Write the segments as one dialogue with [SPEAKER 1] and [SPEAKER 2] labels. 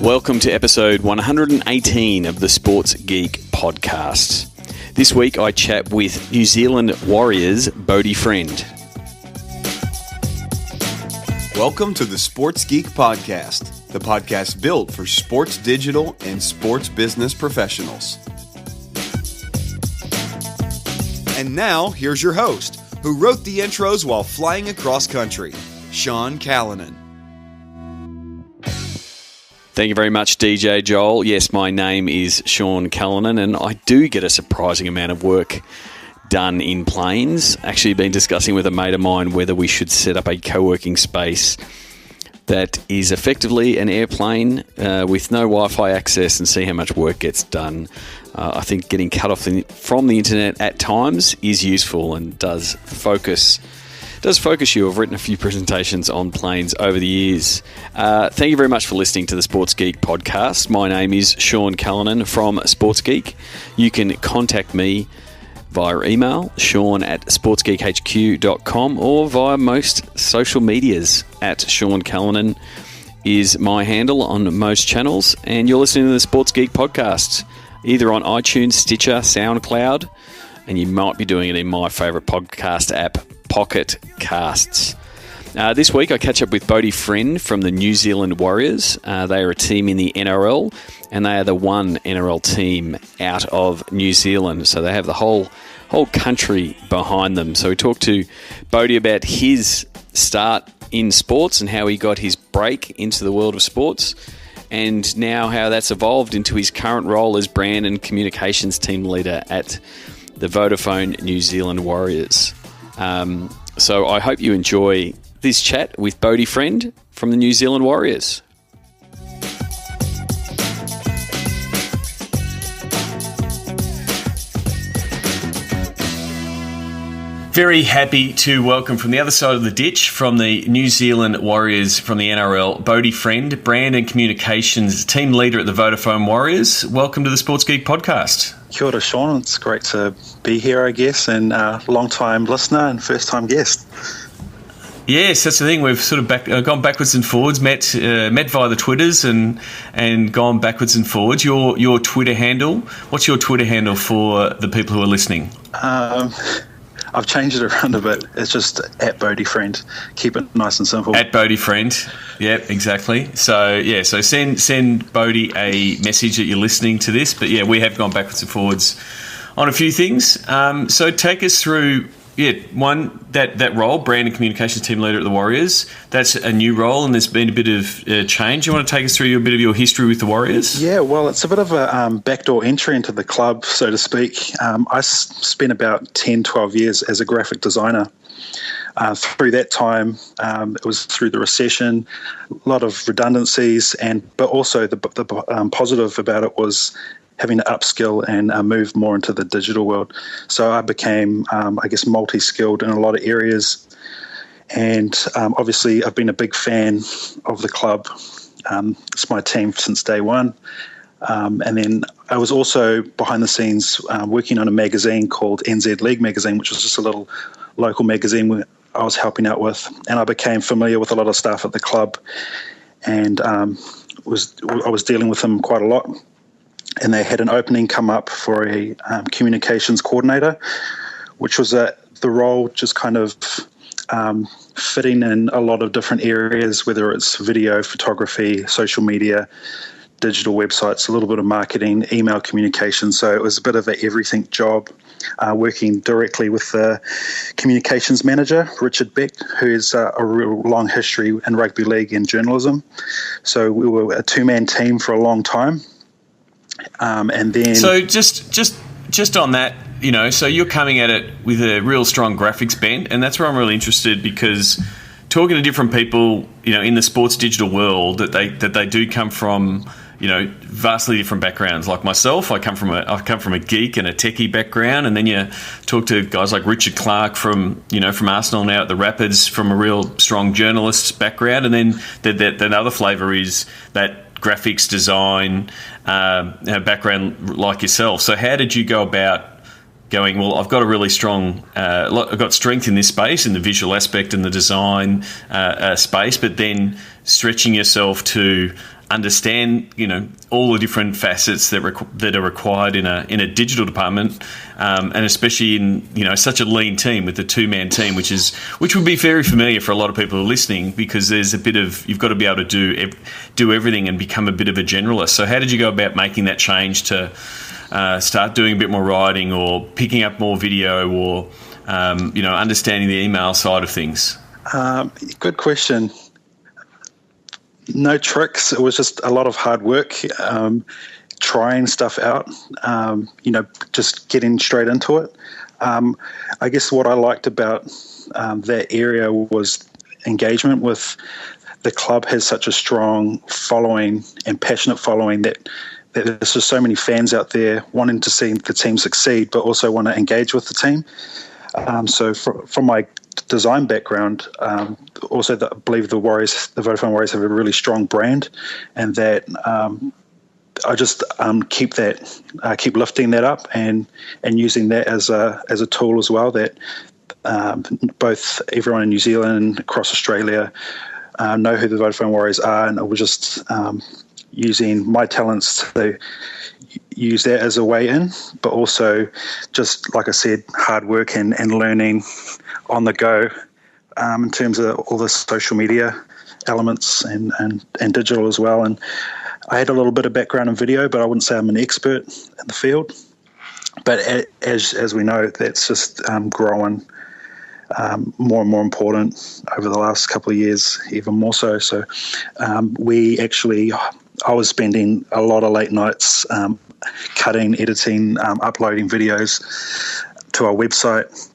[SPEAKER 1] Welcome to episode 118 of the Sports Geek podcast. This week I chat with New Zealand Warriors' Bodie Friend.
[SPEAKER 2] Welcome to the Sports Geek podcast, the podcast built for sports digital and sports business professionals. And now, here's your host, who wrote the intros while flying across country, Sean Callanan.
[SPEAKER 1] Thank you very much, DJ Joel. Yes, my name is Sean Callanan, and I do get a surprising amount of work done in planes. Actually, been discussing with a mate of mine whether we should set up a co-working space that is effectively an airplane with no Wi-Fi access and see how much work gets done. I think getting cut off from the internet at times is useful and does focus you. I've written a few presentations on planes over the years. Thank you very much for listening to the Sports Geek podcast. My name is Sean Callanan from Sports Geek. You can contact me via email, sean@sportsgeekhq.com, or via most social medias @Sean Callanan is my handle on most channels. And you're listening to the Sports Geek podcast, either on iTunes, Stitcher, SoundCloud, and you might be doing it in my favourite podcast app, Pocket Casts. This week I catch up with Bodie Friend from the New Zealand Warriors. They are a team in the NRL, and they are the one NRL team out of New Zealand. So they have the whole country behind them. So we talked to Bodie about his start in sports and how he got his break into the world of sports, and now how that's evolved into his current role as brand and communications team leader at the Vodafone New Zealand Warriors. So I hope you enjoy this chat with Bodie Friend from the New Zealand Warriors. Very happy to welcome from the other side of the ditch, from the New Zealand Warriors from the NRL, Bodie Friend, brand and communications team leader at the Vodafone Warriors. Welcome to the Sports Geek podcast.
[SPEAKER 3] Kia ora, Sean. It's great to be here, I guess, and long-time listener and first-time guest.
[SPEAKER 1] Yes, that's the thing. We've sort of gone backwards and forwards, met via the Twitters and gone backwards and forwards. Your Twitter handle, what's your Twitter handle for the people who are listening?
[SPEAKER 3] I've changed it around a bit. It's just @Bodie Friend. Keep it nice and simple.
[SPEAKER 1] @Bodie Friend. Yep, exactly. So send Bodie a message that you're listening to this. But yeah, we have gone backwards and forwards on a few things. So take us through. Yeah, one, that role, brand and communications team leader at the Warriors, that's a new role and there's been a bit of change. You want to take us through a bit of your history with the Warriors?
[SPEAKER 3] Yeah, well, it's a bit of a backdoor entry into the club, so to speak. I spent about 10, 12 years as a graphic designer. Through that time, it was through the recession, a lot of redundancies, but also the positive about it was having to upskill and move more into the digital world. So I became, multi-skilled in a lot of areas. And obviously I've been a big fan of the club. It's my team since day one. And then I was also behind the scenes working on a magazine called NZ League Magazine, which was just a little local magazine where I was helping out with. And I became familiar with a lot of staff at the club, and I was dealing with them quite a lot. And they had an opening come up for a communications coordinator, which was the role just kind of fitting in a lot of different areas, whether it's video, photography, social media, digital websites, a little bit of marketing, email communication. So it was a bit of an everything job, working directly with the communications manager, Richard Beck, who has a real long history in rugby league and journalism. So we were a two-man team for a long time. And then,
[SPEAKER 1] so just on that, so you're coming at it with a real strong graphics bent, and that's where I'm really interested, because talking to different people, in the sports digital world, that they do come from, vastly different backgrounds. Like myself, I come from a geek and a techie background, and then you talk to guys like Richard Clark from Arsenal, now at the Rapids, from a real strong journalist background, and then that other flavour is that graphics design background like yourself. So how did you go about going, well, I've got a really strong, I've got strength in this space, in the visual aspect and the design space, but then stretching yourself to understand, all the different facets that are required in a digital department, and especially in such a lean team with the 2-man team, which would be very familiar for a lot of people who are listening, because there's a bit of, you've got to be able to do everything and become a bit of a generalist. So how did you go about making that change to start doing a bit more writing, or picking up more video, or understanding the email side of things?
[SPEAKER 3] Good question. No tricks. It was just a lot of hard work, trying stuff out, just getting straight into it. I guess what I liked about that area was engagement with the club. Has such a strong following and passionate following that there's just so many fans out there wanting to see the team succeed, but also want to engage with the team. So from my design background, also I believe the Vodafone Warriors have a really strong brand, and that I just keep lifting that up and using that as a tool as well, that both everyone in New Zealand and across Australia know who the Vodafone Warriors are, and I was just using my talents to use that as a way in, but also just, like I said, hard work and learning on the go in terms of all the social media elements and digital as well. And I had a little bit of background in video, but I wouldn't say I'm an expert in the field. But as we know, that's just growing more and more important over the last couple of years, even more so. So I was spending a lot of late nights cutting, editing, uploading videos to our website.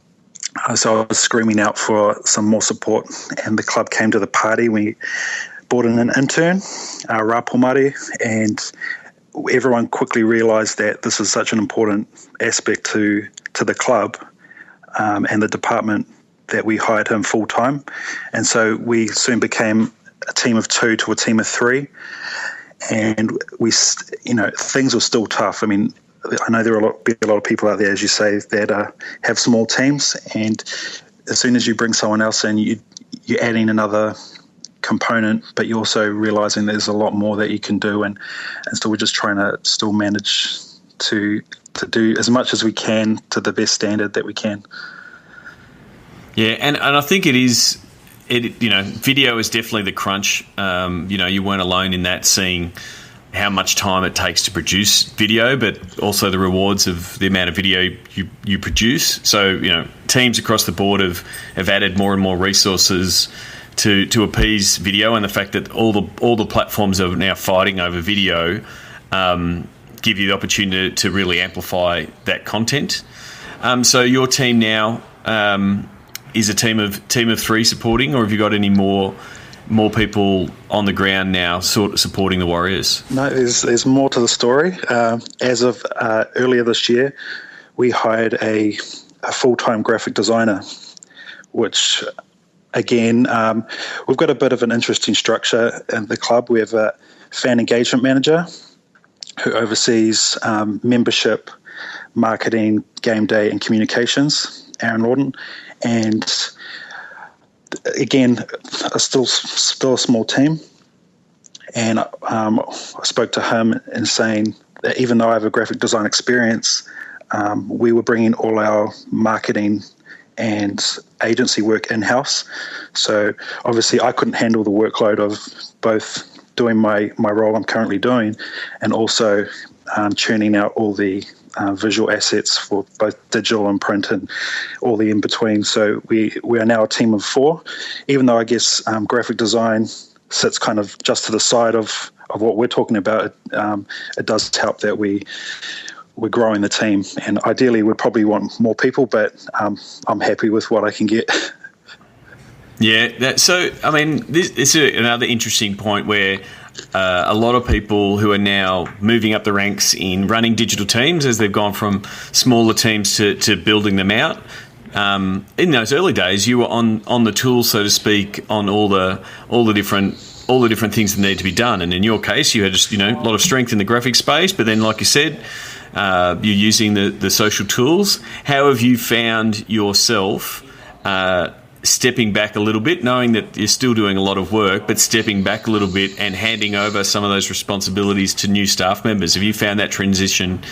[SPEAKER 3] So I was screaming out for some more support, and the club came to the party. We brought in an intern, Rapomari, and everyone quickly realised that this is such an important aspect to the club and the department, that we hired him full time. And so we soon became a team of 2 to a team of 3. And things were still tough. I mean, I know there are a lot of people out there, as you say, that have small teams, and as soon as you bring someone else in, you're adding another component, but you're also realizing there's a lot more that you can do, and so we're just trying to still manage to do as much as we can to the best standard that we can.
[SPEAKER 1] Yeah, and I think it is. Video is definitely the crunch. You weren't alone in that, seeing how much time it takes to produce video, but also the rewards of the amount of video you produce. So, teams across the board have added more and more resources to appease video, and the fact that all the platforms are now fighting over video give you the opportunity to really amplify that content. So your team now is a team of 3 supporting, or have you got any more people on the ground now sort of supporting the Warriors?
[SPEAKER 3] No, there's more to the story. As of earlier this year, we hired a full-time graphic designer, which again, we've got a bit of an interesting structure in the club. We have a fan engagement manager who oversees membership, marketing, game day, and communications, Aaron Lawton. And again, still a small team. And I spoke to him and saying that even though I have a graphic design experience, we were bringing all our marketing and agency work in-house. So obviously I couldn't handle the workload of both doing my role I'm currently doing and also churning out all the visual assets for both digital and print and all the in-between. So we are now a team of 4, even though I guess graphic design sits kind of just to the side of what we're talking about. It does help that we're growing the team, and ideally we'd probably want more people, but I'm happy with what I can get.
[SPEAKER 1] Yeah, so I mean, this is another interesting point where a lot of people who are now moving up the ranks in running digital teams, as they've gone from smaller teams to building them out. In those early days, you were on the tools, so to speak, on all the different things that need to be done. And in your case, you had a lot of strength in the graphic space, but then, like you said, you're using the social tools. How have you found yourself stepping back a little bit, knowing that you're still doing a lot of work, but stepping back a little bit and handing over some of those responsibilities to new staff members? Have you found that transition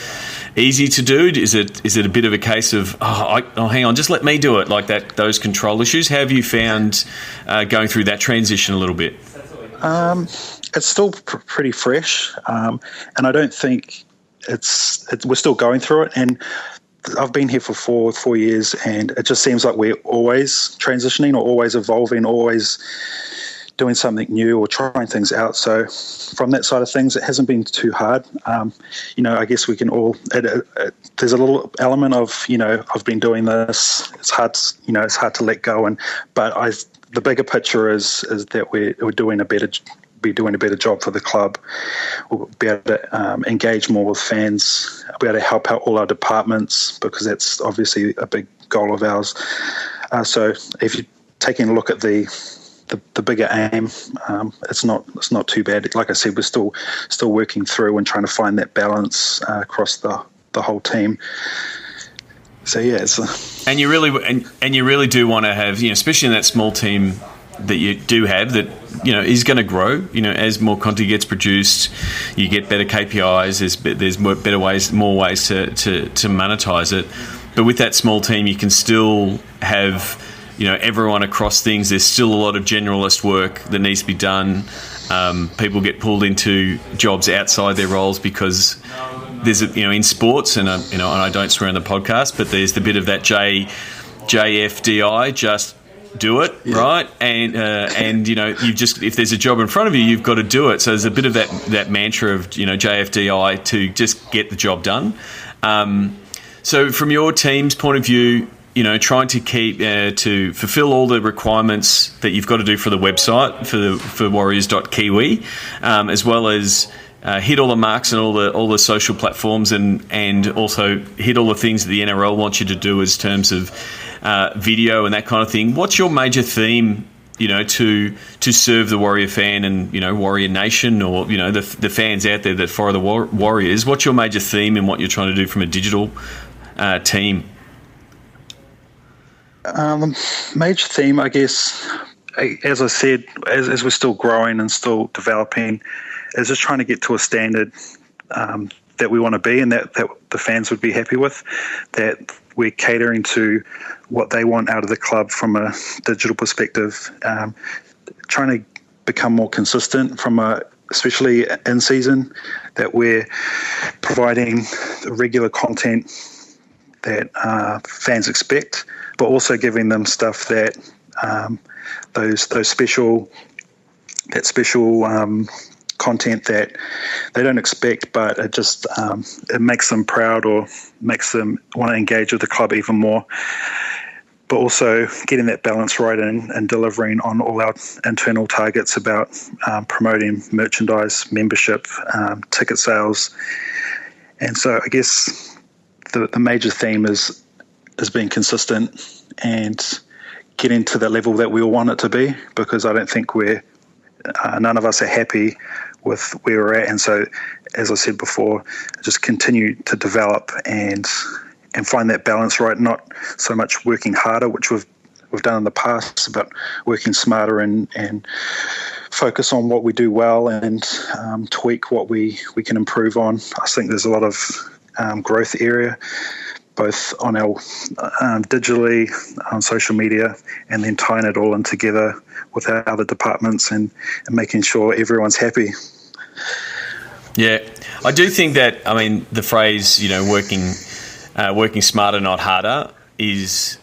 [SPEAKER 1] easy to do? Is it a bit of a case of, hang on, just let me do it, like that, those control issues? How have you found going through that transition a little bit?
[SPEAKER 3] It's still pretty fresh, and I don't think we're still going through it. And I've been here for 4 years, and it just seems like we're always transitioning or always evolving, always doing something new or trying things out. So from that side of things, it hasn't been too hard. I guess we can all, there's a little element of, I've been doing this. It's hard, it's hard to let go. But the bigger picture is that we're doing a better job for the club. We'll be able to engage more with fans. We'll be able to help out all our departments, because that's obviously a big goal of ours. So if you're taking a look at the bigger aim, it's not too bad. Like I said, we're still working through and trying to find that balance across the whole team. So yeah,
[SPEAKER 1] and you really do want to have, especially in that small team that you do have, that is going to grow. As more content gets produced, you get better KPIs. There's more ways to monetize it. But with that small team, you can still have everyone across things. There's still a lot of generalist work that needs to be done. People get pulled into jobs outside their roles because there's in sports, and I don't swear on the podcast, but there's the bit of that JFDI, just do it, yeah. Right? And you've just, if there's a job in front of you, you've got to do it. So there's a bit of that mantra of JFDI, to just get the job done. So from your team's point of view, trying to keep to fulfill all the requirements that you've got to do for the website for Warriors.kiwi, as well as hit all the marks and all the social platforms, and also hit all the things that the NRL wants you to do as terms of video and that kind of thing. What's your major theme, to serve the Warrior fan and Warrior Nation, or the fans out there that follow the Warriors? What's your major theme in what you're trying to do from a digital team?
[SPEAKER 3] Major theme, I guess, as I said, as we're still growing and still developing, is just trying to get to a standard that we want to be, and that the fans would be happy with, that we're catering to what they want out of the club from a digital perspective, trying to become more consistent especially in season, that we're providing regular content that fans expect, but also giving them stuff that those special content that they don't expect, but it just it makes them proud or makes them want to engage with the club even more. But also getting that balance right and delivering on all our internal targets about promoting merchandise, membership, ticket sales. And so I guess the major theme is being consistent and getting to the level that we all want it to be, because I don't think none of us are happy with where we're at. And so, as I said before, just continue to develop and find that balance right, not so much working harder, which we've done in the past, but working smarter and focus on what we do well and tweak what we can improve on. I think there's a lot of growth area, both on our digitally, on social media, and then tying it all in together with our other departments and making sure everyone's happy.
[SPEAKER 1] Yeah, I do think that, the phrase, working smarter, not harder, is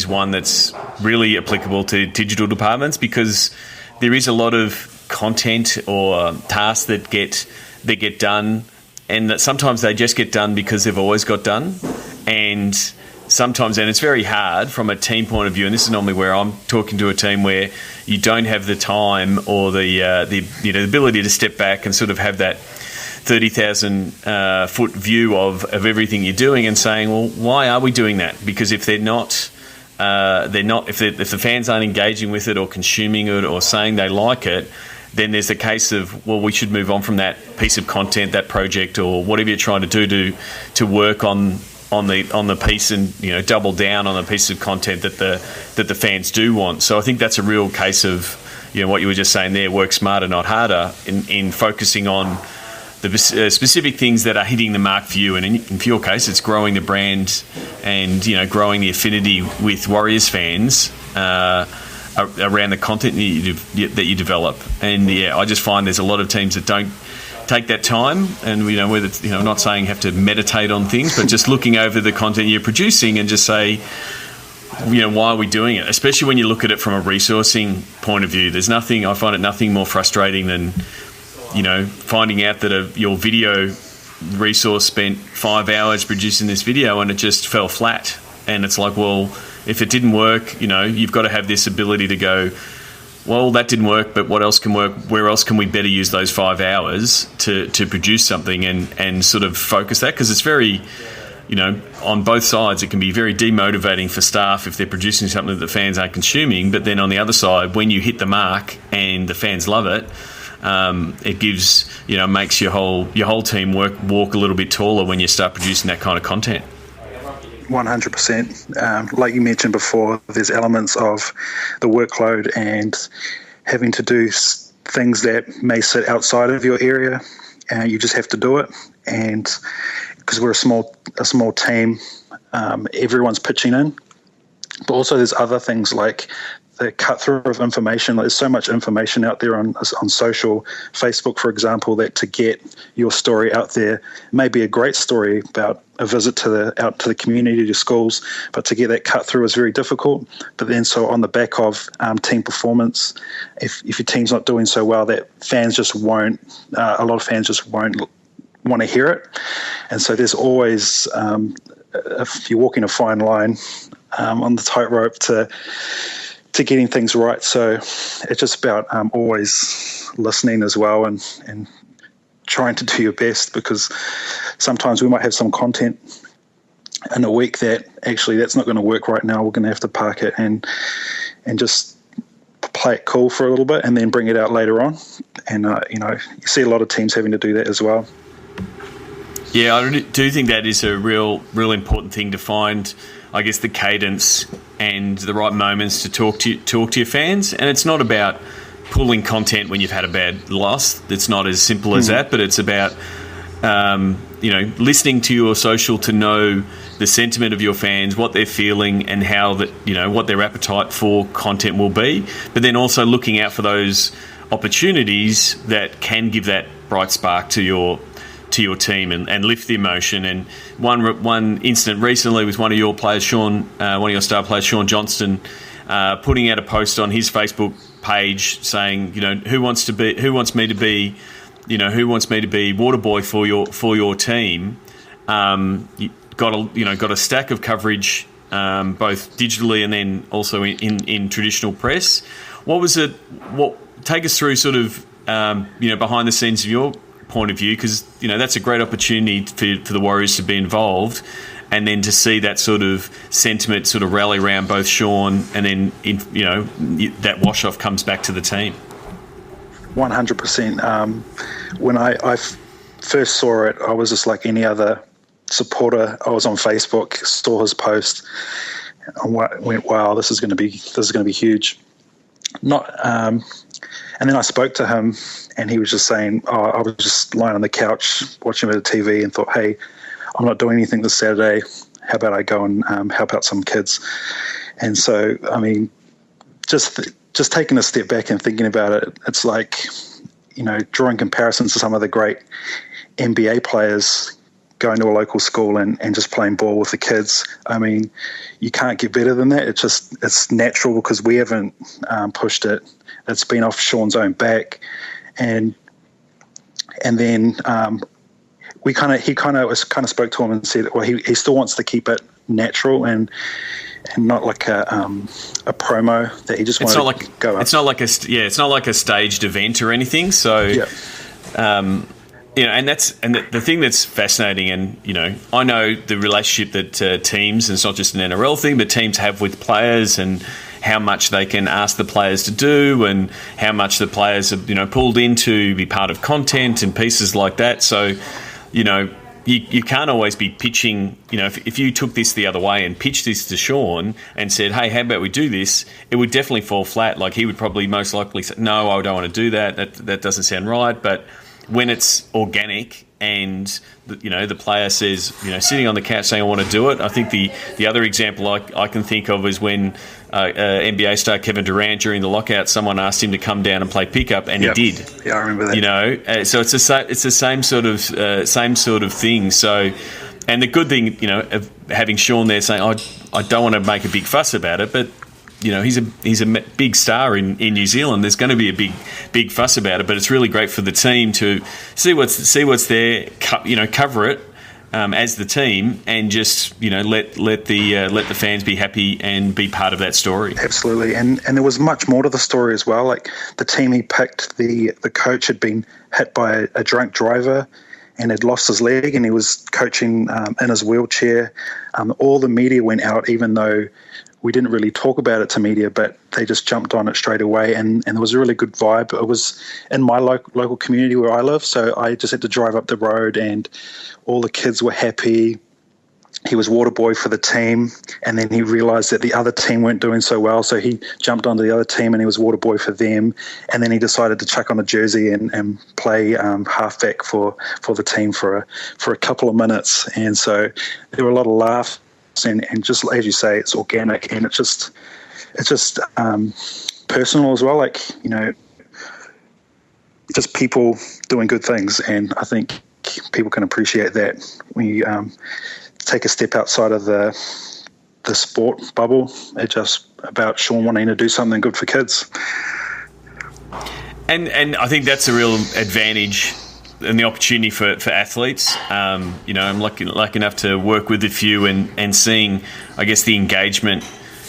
[SPEAKER 1] one that's really applicable to digital departments, because there is a lot of content or tasks that get done, and that sometimes they just get done because they've always got done, and sometimes, and it's very hard from a team point of view, and this is normally where I'm talking to a team where you don't have the time or the ability to step back and sort of have that 30,000 foot view of everything you're doing, and saying, well, why are we doing that? Because if if the fans aren't engaging with it or consuming it or saying they like it, then there's the case of, well, we should move on from that piece of content, that project, or whatever you're trying to do to work on on the piece and double down on the piece of content that the fans do want. So I think that's a real case of what you were just saying there: work smarter, not harder, in focusing on the specific things that are hitting the mark for you. And in for your case, it's growing the brand and growing the affinity with Warriors fans around the content that you develop. And I just find there's a lot of teams that don't take that time, and whether it's, I'm not saying you have to meditate on things, but just looking over the content you're producing and just say, why are we doing it? Especially when you look at it from a resourcing point of view. I find it nothing more frustrating than finding out that your video resource spent 5 hours producing this video and it just fell flat. And it's like, well, if it didn't work, you've got to have this ability to go, well, that didn't work, but what else can work? Where else can we better use those 5 hours to produce something and sort of focus that? Because it's very, on both sides, it can be very demotivating for staff if they're producing something that the fans aren't consuming. But then on the other side, when you hit the mark and the fans love it, it gives, makes your whole team walk a little bit taller when you start producing that kind of content.
[SPEAKER 3] 100%. Like you mentioned before, there's elements of the workload and having to do things that may sit outside of your area, and you just have to do it. And because we're a small team, everyone's pitching in. But also there's other things like the cut through of information. There's so much information out there on social, Facebook, for example, that to get your story out there may be a great story about a visit out to the community, to schools, but to get that cut through is very difficult. But then, so on the back of team performance, if your team's not doing so well, that fans just won't. A lot of fans just won't want to hear it, and so there's always, if you're walking a fine line on the tightrope to getting things right. So it's just about always listening as well and trying to do your best, because sometimes we might have some content in a week that actually that's not going to work right now. We're going to have to park it and just play it cool for a little bit and then bring it out later on. And, you see a lot of teams having to do that as well.
[SPEAKER 1] Yeah, I do think that is a real important thing to find, I guess, the cadence and the right moments to talk to your fans. And it's not about pulling content when you've had a bad loss. It's not as simple as that, but it's about listening to your social to know the sentiment of your fans, what they're feeling, and how that what their appetite for content will be. But then also looking out for those opportunities that can give that bright spark to your team and lift the emotion. And one incident recently was one of your players, one of your star players, Sean Johnston, putting out a post on his Facebook page saying, who wants me to be water boy for your team. Got a stack of coverage, both digitally and then also in traditional press. What was it? Take us through sort of behind the scenes of your point of view, because that's a great opportunity for the Warriors to be involved, and then to see that sort of sentiment sort of rally around both Sean, and then that wash off comes back to the team.
[SPEAKER 3] 100%. When I first saw it, I was just like any other supporter. I was on Facebook, saw his post, and went, "Wow, this is going to be huge." And then I spoke to him, and he was just saying, I was just lying on the couch watching a bit of TV and thought, hey, I'm not doing anything this Saturday. How about I go and help out some kids? And so, I mean, just taking a step back and thinking about it, it's like, drawing comparisons to some of the great NBA players going to a local school and just playing ball with the kids. I mean, you can't get better than that. It's natural because we haven't pushed it. It's been off Sean's own back, and then he kind of spoke to him and said, well, he still wants to keep it natural and not like a promo that he just wanted to go up.
[SPEAKER 1] It's not like a staged event or anything. So. Yeah. And the thing that's fascinating, and I know the relationship that teams, and it's not just an NRL thing, but teams have with players, and how much they can ask the players to do, and how much the players are pulled in to be part of content and pieces like that. So, you can't always be pitching, if you took this the other way and pitched this to Sean and said, hey, how about we do this, it would definitely fall flat. Like, he would probably most likely say, no, I don't want to do that. That doesn't sound right. But when it's organic and, the player says, sitting on the couch saying, I want to do it, I think the other example I can think of is when NBA star Kevin Durant, during the lockout, someone asked him to come down and play pickup, and he did.
[SPEAKER 3] Yeah, I remember that.
[SPEAKER 1] So it's the same sort of thing. So, and the good thing, of having Sean there saying, I don't want to make a big fuss about it, but he's a big star in New Zealand. There's going to be a big fuss about it, but it's really great for the team to see what's there, cover it. As the team, and just let the fans be happy and be part of that story.
[SPEAKER 3] Absolutely, and there was much more to the story as well. Like, the team he picked, the coach had been hit by a drunk driver and had lost his leg, and he was coaching in his wheelchair. All the media went out, even though we didn't really talk about it to media, but they just jumped on it straight away, and there was a really good vibe. It was in my local community where I live, so I just had to drive up the road, and all the kids were happy. He was water boy for the team, and then he realised that the other team weren't doing so well, so he jumped onto the other team and he was water boy for them, and then he decided to chuck on a jersey and play halfback for the team for a couple of minutes. And so there were a lot of laughs, and just as you say, it's organic, and it's just personal as well, like, just people doing good things. And I think people can appreciate that when you take a step outside of the sport bubble. It's just about Sean wanting to do something good for kids.
[SPEAKER 1] And I think that's a real advantage and the opportunity for athletes. I'm lucky enough to work with a few and seeing, I guess, the engagement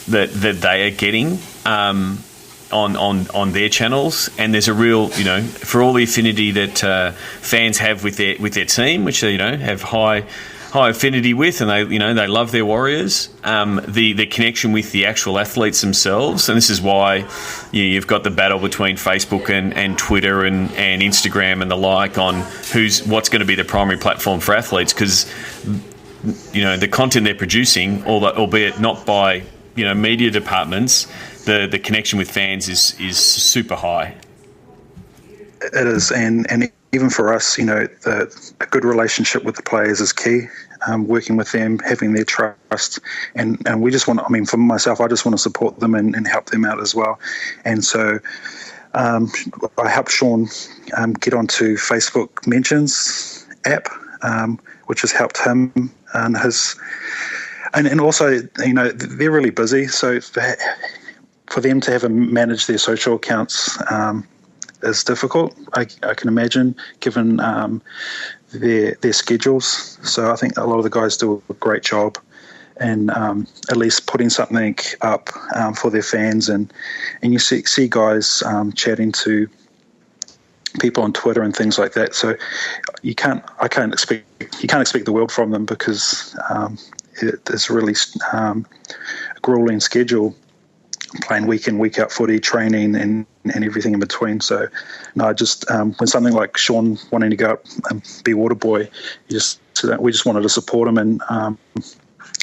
[SPEAKER 1] that they are getting on their channels. And there's a real, for all the affinity that fans have with their team, which they have high affinity with, and they love their Warriors. The connection with the actual athletes themselves, and this is why you've got the battle between Facebook and Twitter and Instagram and the like on what's going to be the primary platform for athletes, because the content they're producing, albeit not by media departments, the connection with fans is super high.
[SPEAKER 3] It is, and even for us, a good relationship with the players is key. Working with them, having their trust, and we just want. For myself, I just want to support them and help them out as well. And so, I helped Sean get onto Facebook Mentions app, which has helped him and his. And also, they're really busy, so for them to have manage their social accounts is difficult. I can imagine, given their schedules. So I think a lot of the guys do a great job, and at least putting something up for their fans, and you see guys chatting to people on Twitter and things like that. So you can't expect the world from them, because it's really a grueling schedule, playing week in, week out footy, training, and everything in between. So, no, just when something like Sean wanting to go up and be water boy, we just wanted to support him and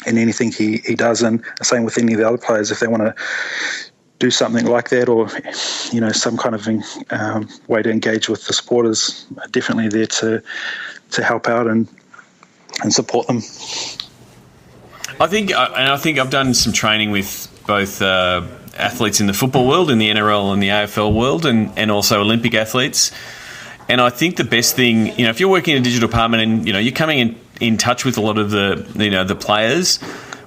[SPEAKER 3] anything he does. And the same with any of the other players, if they want to do something like that, or some kind of way to engage with the supporters, definitely there to help out and support them.
[SPEAKER 1] I think I've done some training with both athletes in the football world, in the NRL and the AFL world, and also Olympic athletes. And I think the best thing, if you're working in a digital department and you're coming in touch with a lot of the players,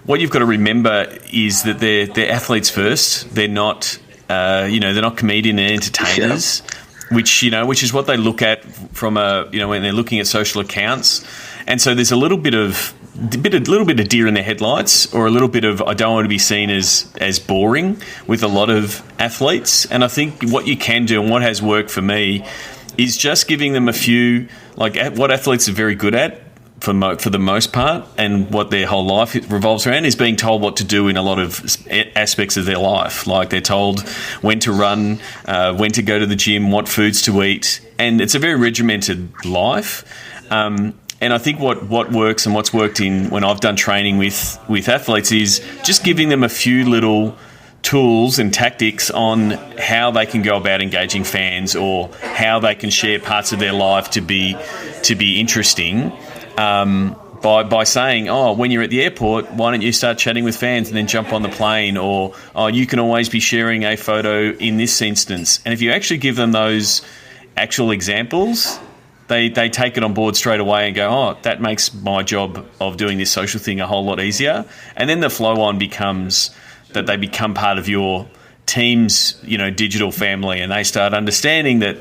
[SPEAKER 1] what you've got to remember is that they're athletes first. They're not they're not comedian and entertainers, which is what they look at from when they're looking at social accounts. And so there's a little bit of deer in the headlights, or a little bit of I don't want to be seen as boring with a lot of athletes. And I think what you can do, and what has worked for me, is just giving them a few, like what athletes are very good at for the most part, and what their whole life revolves around, is being told what to do in a lot of aspects of their life. Like they're told when to run, when to go to the gym, what foods to eat, and it's a very regimented life. And I think what works and what's worked when I've done training with athletes is just giving them a few little tools and tactics on how they can go about engaging fans, or how they can share parts of their life to be interesting. By saying, when you're at the airport, why don't you start chatting with fans and then jump on the plane? Or, you can always be sharing a photo in this instance. And if you actually give them those actual examples, they take it on board straight away and go, that makes my job of doing this social thing a whole lot easier. And then the flow on becomes that they become part of your team's, digital family, and they start understanding that,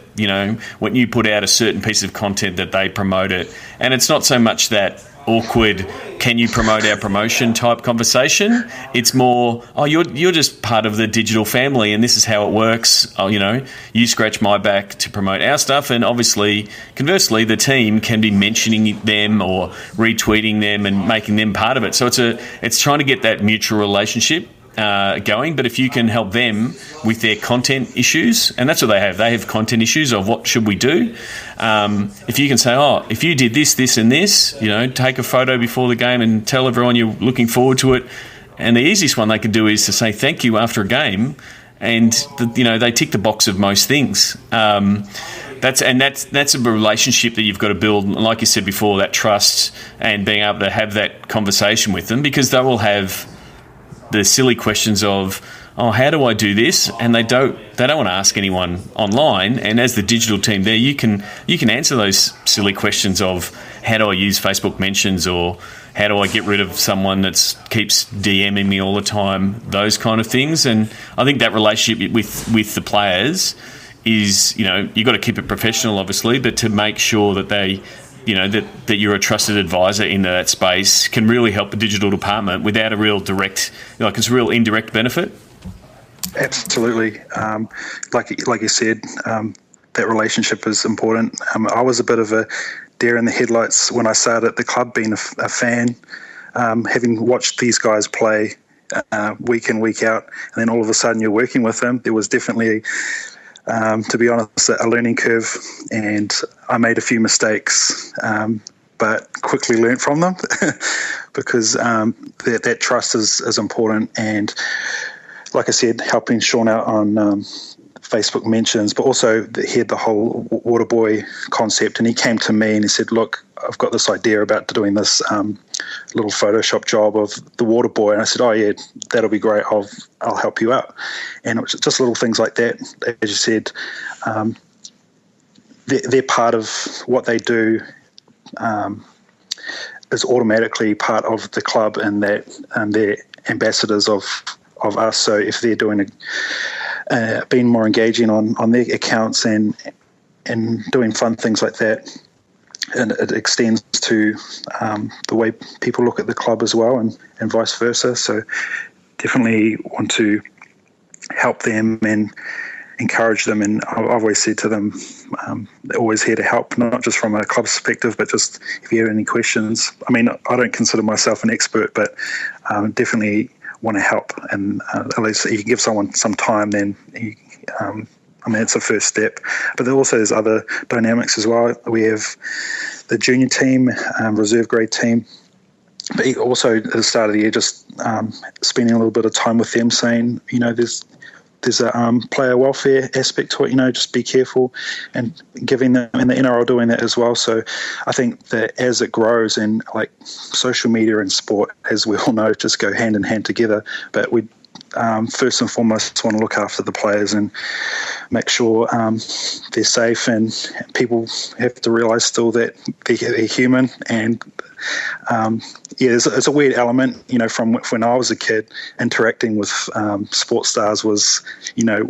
[SPEAKER 1] when you put out a certain piece of content, that they promote it. And it's not so much that awkward, can you promote our promotion type conversation. It's more, you're just part of the digital family, and this is how it works. You scratch my back to promote our stuff, and obviously, conversely, the team can be mentioning them or retweeting them and making them part of it. So it's trying to get that mutual relationship going. But if you can help them with their content issues, and that's what they have content issues of what should we do. If you can say, if you did this and this, take a photo before the game and tell everyone you're looking forward to it. And the easiest one they can do is to say thank you after a game, and they tick the box of most things. That's a relationship that you've got to build, like you said before, that trust and being able to have that conversation with them, because they will have the silly questions of, how do I do this? And they don't want to ask anyone online. And as the digital team there, you can answer those silly questions of, how do I use Facebook mentions, or how do I get rid of someone that keeps DMing me all the time? Those kind of things. And I think that relationship with the players is, you've got to keep it professional, obviously, but to make sure that they, that you're a trusted advisor in that space can really help the digital department without a real direct, it's a real indirect benefit.
[SPEAKER 3] Absolutely. Like you said, that relationship is important. I was a bit of a deer in the headlights when I started at the club, being a fan, having watched these guys play week in, week out, and then all of a sudden you're working with them. There was definitely, to be honest, a learning curve, and I made a few mistakes, but quickly learnt from them because that trust is important. And like I said, helping Sean out on Facebook mentions, but also he had the whole water boy concept, and he came to me and he said, look, I've got this idea about doing this little Photoshop job of the water boy. And I said, yeah, that'll be great. I'll help you out. And it was just little things like that. As you said, they're part of what they do, is automatically part of the club, and they're ambassadors of us. So if they're doing being more engaging on their accounts and doing fun things like that, and it extends to the way people look at the club as well, and vice versa. So definitely want to help them and encourage them. And I've always said to them, they're always here to help, not just from a club perspective, but just if you have any questions. I mean, I don't consider myself an expert, but definitely want to help. And at least if you give someone some time, then it's a first step. But there also is other dynamics as well. We have the junior team, reserve grade team, but also at the start of the year, just spending a little bit of time with them, saying, there's a player welfare aspect to it, just be careful, and giving them, and the NRL doing that as well. So I think that as it grows, and like social media and sport, as we all know, just go hand in hand together. But we first and foremost want to look after the players and make sure they're safe, and people have to realise still that they're human. And it's a weird element, from when I was a kid, interacting with sports stars was,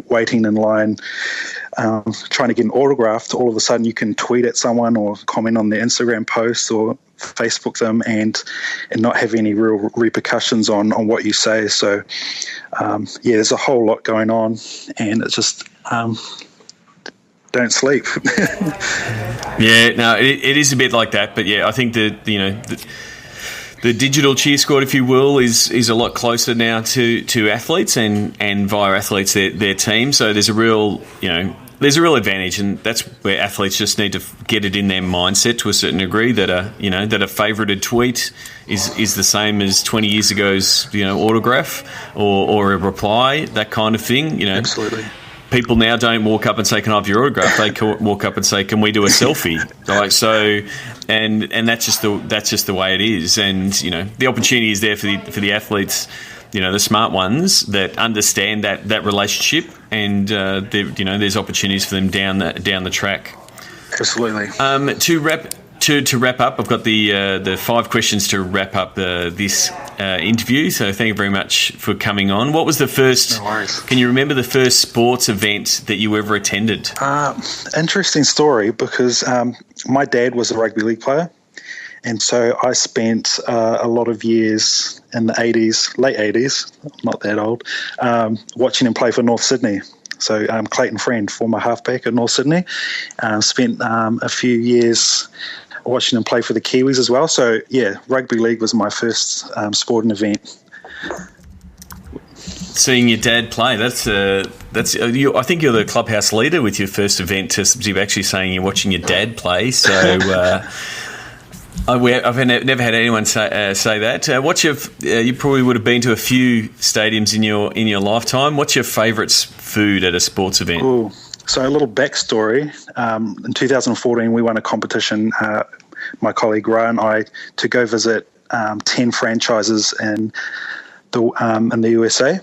[SPEAKER 3] waiting in line, trying to get an autograph, to all of a sudden you can tweet at someone or comment on their Instagram post or Facebook them and not have any real repercussions on what you say. So there's a whole lot going on, and it's just don't sleep.
[SPEAKER 1] It is a bit like that, but I think that the digital cheer squad, if you will, is a lot closer now to athletes and via athletes their team. So there's a real there's a real advantage, and that's where athletes just need to get it in their mindset to a certain degree that a favouted tweet is the same as 20 years ago's autograph or a reply, that kind of thing.
[SPEAKER 3] Absolutely.
[SPEAKER 1] People now don't walk up and say, "Can I have your autograph?" They walk up and say, "Can we do a selfie?" And that's just the way it is. And the opportunity is there for the athletes, the smart ones that understand that relationship, and there's opportunities for them down the track.
[SPEAKER 3] Absolutely.
[SPEAKER 1] To wrap up, I've got the 5 questions to wrap up this interview. So thank you very much for coming on. What was the first?
[SPEAKER 3] No worries.
[SPEAKER 1] Can you remember the first sports event that you ever attended?
[SPEAKER 3] Interesting story, because my dad was a rugby league player, and so I spent a lot of years in the 80s, late 80s, not that old, watching him play for North Sydney. So Clayton Friend, former halfback at North Sydney, spent a few years watching him play for the Kiwis as well. So yeah, rugby league was my first sporting event.
[SPEAKER 1] Seeing your dad play, that's I think you're the clubhouse leader with your first event to actually saying you're watching your dad play. So I've never had anyone say that. You probably would have been to a few stadiums in your lifetime. What's your favourite food at a sports event?
[SPEAKER 3] Ooh. So a little backstory. In 2014, we won a competition, my colleague Ra and I, to go visit 10 franchises in the USA.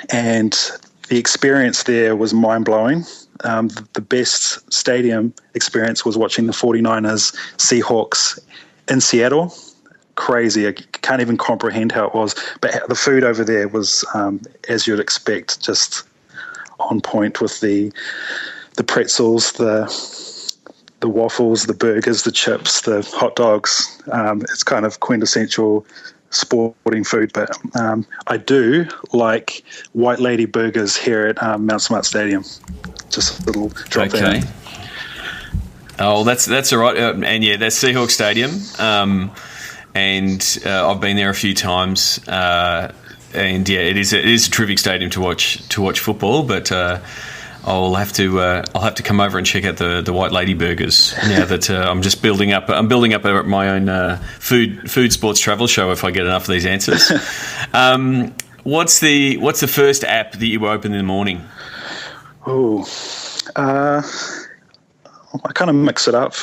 [SPEAKER 3] And the experience there was mind-blowing. The best stadium experience was watching the 49ers Seahawks in Seattle. Crazy. I can't even comprehend how it was. But the food over there was, as you'd expect, just on point with the pretzels, the waffles, the burgers, the chips, the hot dogs. It's kind of quintessential sporting food, but I do like White Lady burgers here at Mount Smart Stadium. Just a little drop there.
[SPEAKER 1] Oh, that's all right. And yeah, that's Seahawks Stadium. And I've been there a few times. And yeah, it is a terrific stadium to watch football. But I'll have to come over and check out the White Lady burgers now that I'm just building up my own food sports travel show if I get enough of these answers. What's the first app that you open in the morning?
[SPEAKER 3] Oh, I kind of mix it up.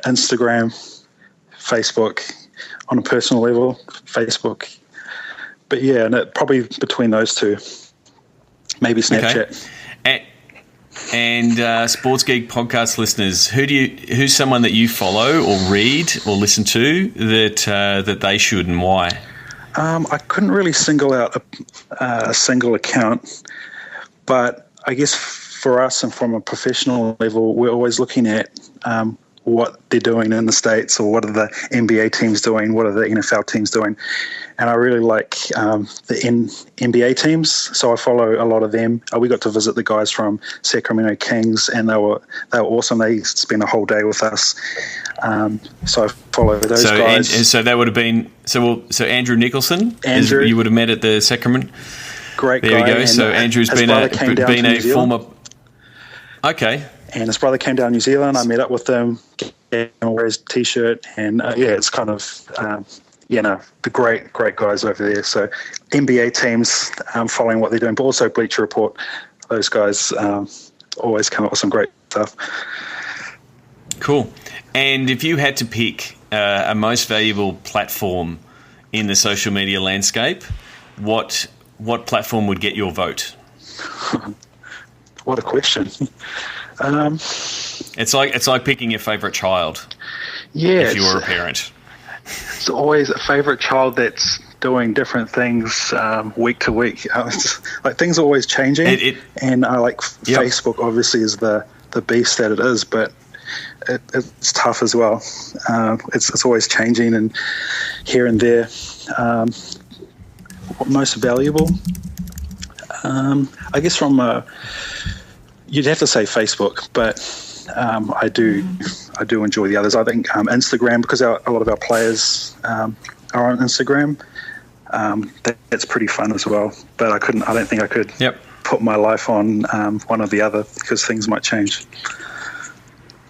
[SPEAKER 3] Instagram, Facebook, on a personal level, Facebook. But yeah, and probably between those two, maybe Snapchat.
[SPEAKER 1] Okay. And Sports Geek podcast listeners, who's someone that you follow or read or listen to that they should, and why?
[SPEAKER 3] I couldn't really single out a single account, but I guess for us and from a professional level, we're always looking at what they're doing in the States, or what are the NBA teams doing, what are the NFL teams doing. And I really like the NBA teams, so I follow a lot of them. We got to visit the guys from Sacramento Kings, and they were awesome. They spent a whole day with us, so I follow those guys.
[SPEAKER 1] And so that would have been so Andrew Nicholson.
[SPEAKER 3] Andrew,
[SPEAKER 1] you would have met at the Sacramento.
[SPEAKER 3] Great guy.
[SPEAKER 1] There we go.
[SPEAKER 3] And
[SPEAKER 1] so Andrew's been a former. Okay.
[SPEAKER 3] And his brother came down to New Zealand. I met up with him, gave him his T-shirt, and it's kind of. The great guys over there. So NBA teams, following what they're doing, but also Bleacher Report. Those guys always come up with some great stuff.
[SPEAKER 1] Cool. And if you had to pick a most valuable platform in the social media landscape, what platform would get your vote?
[SPEAKER 3] What a question.
[SPEAKER 1] It's like picking your favourite child.
[SPEAKER 3] Yeah,
[SPEAKER 1] if you were a parent.
[SPEAKER 3] It's always a favourite child that's doing different things week to week. Like things are always changing, and I like Facebook. Obviously, is the beast that it is, but it's tough as well. It's always changing, and here and there. What most valuable? I guess you'd have to say Facebook, but. I do enjoy the others. I think Instagram, because a lot of our players are on Instagram. That's pretty fun as well. But I don't think I could put my life on one or the other, because things might change.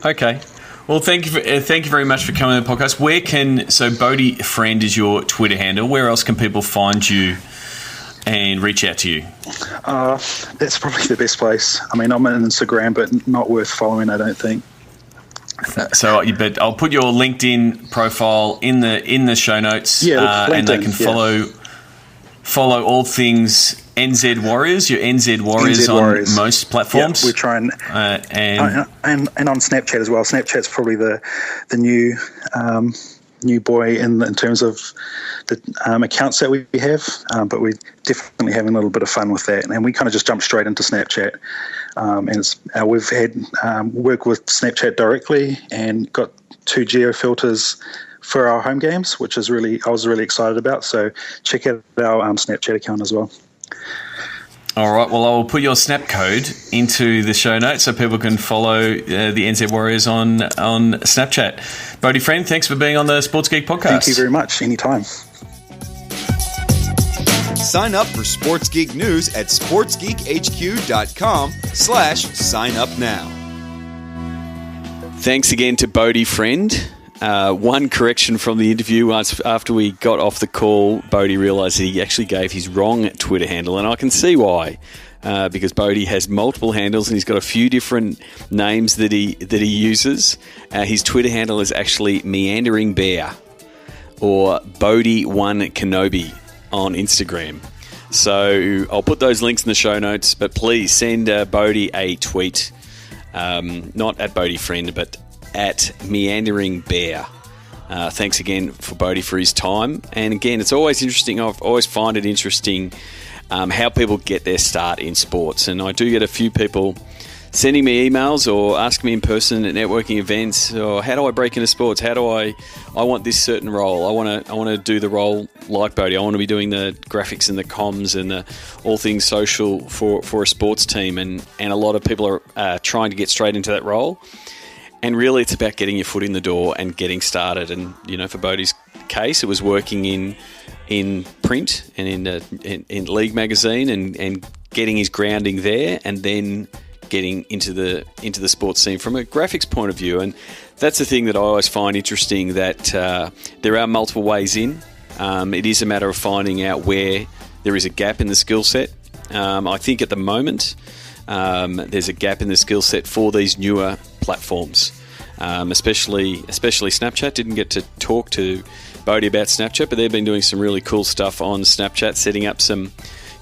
[SPEAKER 1] Okay. Well, thank you very much for coming on the podcast. Bodie Friend is your Twitter handle. Where else can people find you and reach out to you?
[SPEAKER 3] That's probably the best place. I mean, I'm on Instagram, but not worth following, I don't think.
[SPEAKER 1] But I'll put your LinkedIn profile in the show notes, and they can follow all things NZ Warriors. Your NZ Warriors on most platforms.
[SPEAKER 3] Yeah, we try and on Snapchat as well. Snapchat's probably the new boy in terms of the accounts that we have, but we're definitely having a little bit of fun with that, and we kind of just jumped straight into Snapchat, and we've had work with Snapchat directly and got 2 geo filters for our home games, which is I was really excited about. So check out our Snapchat account as well.
[SPEAKER 1] All right. Well, I will put your Snap code into the show notes so people can follow the NZ Warriors on Snapchat. Bodie Friend, thanks for being on the Sports Geek podcast.
[SPEAKER 3] Thank you very much. Anytime.
[SPEAKER 2] Sign up for Sports Geek News at sportsgeekhq.com/sign up now.
[SPEAKER 1] Thanks again to Bodie Friend. One correction from the interview. After we got off the call, Bodie realised that he actually gave his wrong Twitter handle, and I can see why. Because Bodie has multiple handles and he's got a few different names that he uses. His Twitter handle is actually Meandering Bear or Bodie1 Kenobi on Instagram. So I'll put those links in the show notes, but please send Bodie a tweet, not at Bodie Friend, but at Meandering Bear. Thanks again for Bodie for his time. And again, it's always interesting. I've always find it interesting how people get their start in sports. And I do get a few people sending me emails or asking me in person at networking events, or how do I break into sports? How do I want this certain role? I want to do the role like Bodie. I want to be doing the graphics and the comms and all things social for a sports team. And a lot of people are trying to get straight into that role. And really, it's about getting your foot in the door and getting started. And, for Bodie's case, it was working in print and in League magazine and getting his grounding there, and then getting into the sports scene from a graphics point of view. And that's the thing that I always find interesting, that there are multiple ways in. It is a matter of finding out where there is a gap in the skill set. I think at the moment there's a gap in the skill set for these newer platforms, especially Snapchat. Didn't get to talk to Bodie about Snapchat, but they've been doing some really cool stuff on Snapchat, setting up some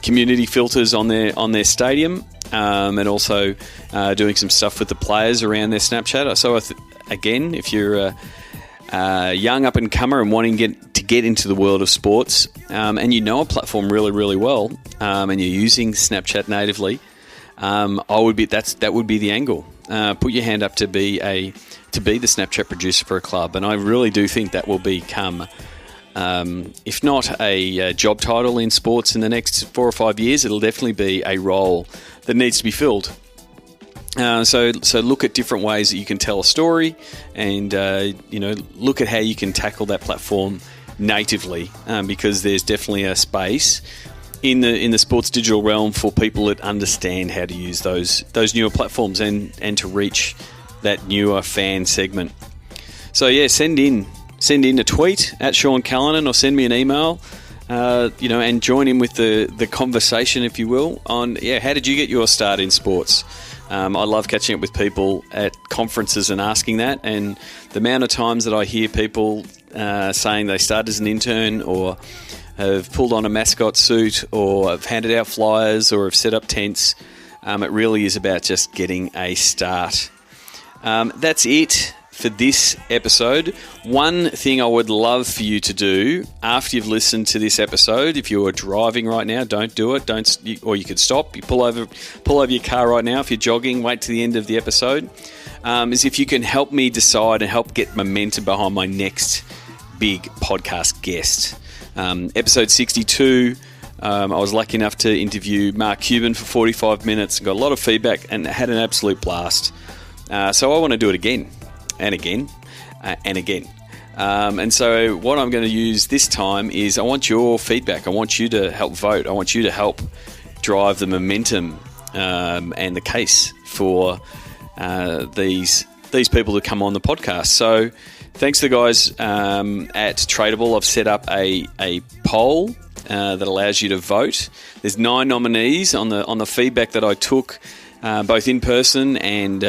[SPEAKER 1] community filters on their stadium, and also doing some stuff with the players around their Snapchat. So again, if you're a young up and comer and wanting to get into the world of sports, and you know a platform really, really well, and you're using Snapchat natively, that would be the angle. Put your hand up to be the Snapchat producer for a club, and I really do think that will become, if not a job title in sports in the next 4 or 5 years, it'll definitely be a role that needs to be filled. So look at different ways that you can tell a story, and look at how you can tackle that platform natively, because there's definitely a space in the sports digital realm for people that understand how to use those newer platforms and to reach that newer fan segment. So yeah, send in a tweet at Sean Callanan, or send me an email, and join in with the conversation, if you will, on how did you get your start in sports? I love catching up with people at conferences and asking that, and the amount of times that I hear people saying they started as an intern, or have pulled on a mascot suit, or have handed out flyers, or have set up tents. It really is about just getting a start. That's it for this episode. One thing I would love for you to do after you've listened to this episode, if you are driving right now, don't do it. Or you could stop. You pull over your car right now. If you're jogging, wait to the end of the episode. Is if you can help me decide and help get momentum behind my next big podcast guest. Episode 62, I was lucky enough to interview Mark Cuban for 45 minutes and got a lot of feedback and had an absolute blast. So I want to do it again and again and again. And so what I'm going to use this time is I want your feedback. I want you to help vote. I want you to help drive the momentum and the case for these people to come on the podcast. So thanks to the guys at Tradable. I've set up a poll that allows you to vote. There's 9 nominees on the feedback that I took both in person and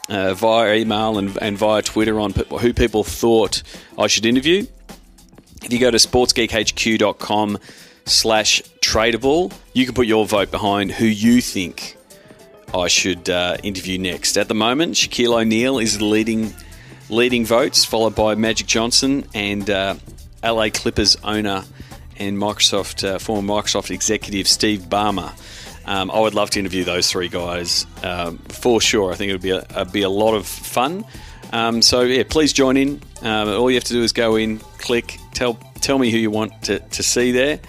[SPEAKER 1] via email and via Twitter on who people thought I should interview. If you go to sportsgeekhq.com/tradable, you can put your vote behind who you think I should interview next. At the moment, Shaquille O'Neal is leading votes, followed by Magic Johnson and LA Clippers owner and former Microsoft executive Steve Ballmer. I would love to interview those 3 guys for sure. I think it would be a lot of fun. So yeah, please join in. All you have to do is go in, click, tell me who you want to see there.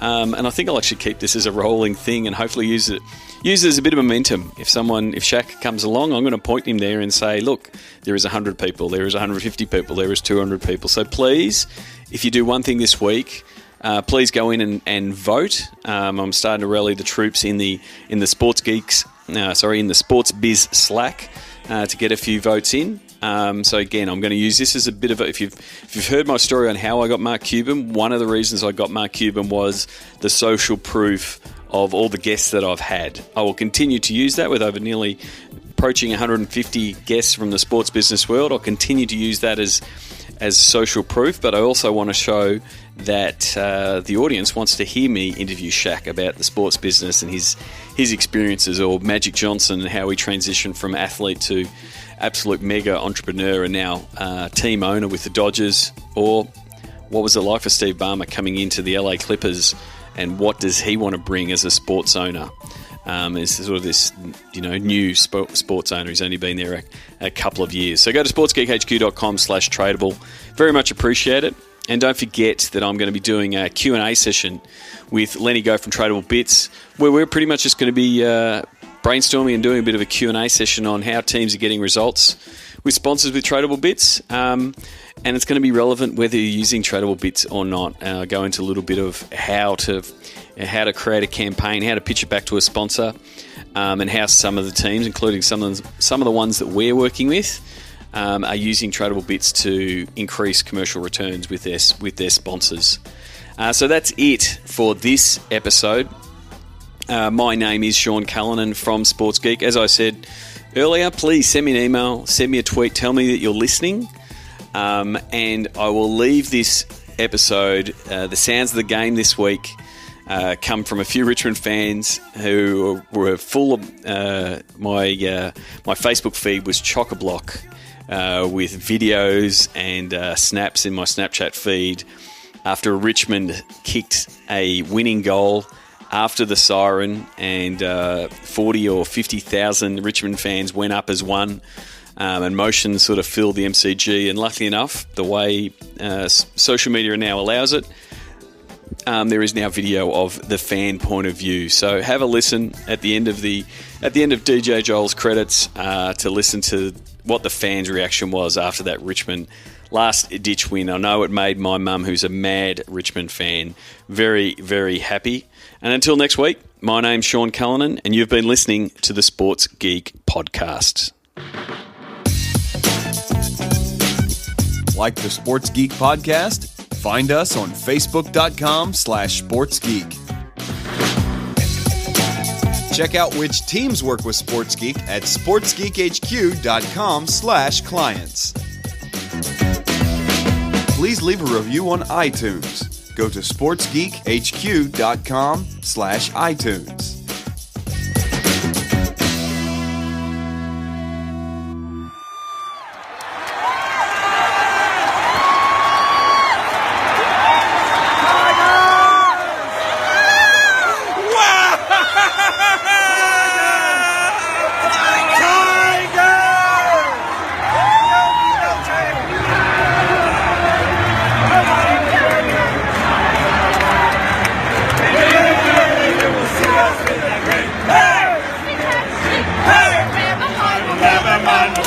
[SPEAKER 1] And I think I'll actually keep this as a rolling thing and hopefully use it as a bit of momentum. If Shaq comes along, I'm going to point him there and say, look, there is 100 people, there is 150 people, there is 200 people. So please, if you do one thing this week, please go in and vote. I'm starting to rally the troops in the Sports Biz Slack to get a few votes in. So again, I'm going to use this as a bit of if you've heard my story on how I got Mark Cuban, one of the reasons I got Mark Cuban was the social proof of all the guests that I've had. I will continue to use that with over nearly approaching 150 guests from the sports business world. I'll continue to use that as social proof, but I also want to show that the audience wants to hear me interview Shaq about the sports business and his experiences, or Magic Johnson and how he transitioned from athlete to absolute mega entrepreneur and now team owner with the Dodgers, or what was it like for Steve Ballmer coming into the LA Clippers and what does he want to bring as a sports owner? Is sort of this, new sports owner. He's only been there a couple of years. So go to sportsgeekhq.com/tradable. Very much appreciate it. And don't forget that I'm going to be doing a Q&A session with Lenny Go from Tradable Bits, where we're pretty much just going to be brainstorming and doing a bit of a Q&A session on how teams are getting results with sponsors with Tradable Bits. And it's going to be relevant whether you're using Tradable Bits or not. I'll go into a little bit of how to create a campaign, how to pitch it back to a sponsor, and how some of the teams, including some of the ones that we're working with, are using Tradable Bits to increase commercial returns with their sponsors. So that's it for this episode. My name is Sean Callanan from Sports Geek. As I said earlier, please send me an email, send me a tweet, tell me that you're listening. And I will leave this episode, the sounds of the game this week come from a few Richmond fans who were full of my Facebook feed was chock-a-block with videos and snaps in my Snapchat feed after Richmond kicked a winning goal after the siren, and 40 or 50,000 Richmond fans went up as one. And motion sort of filled the MCG, and luckily enough, the way social media now allows it, there is now video of the fan point of view. So have a listen at the end of DJ Joel's credits to listen to what the fans' reaction was after that Richmond last ditch win. I know it made my mum, who's a mad Richmond fan, very, very happy. And until next week, my name's Sean Callanan, and you've been listening to the Sports Geek Podcast.
[SPEAKER 2] Like the Sports Geek Podcast? Find us on Facebook.com/SportsGeek. Check out which teams work with Sports Geek at SportsGeekHQ.com/clients. Please leave a review on iTunes. Go to SportsGeekHQ.com/iTunes.
[SPEAKER 4] Never mind the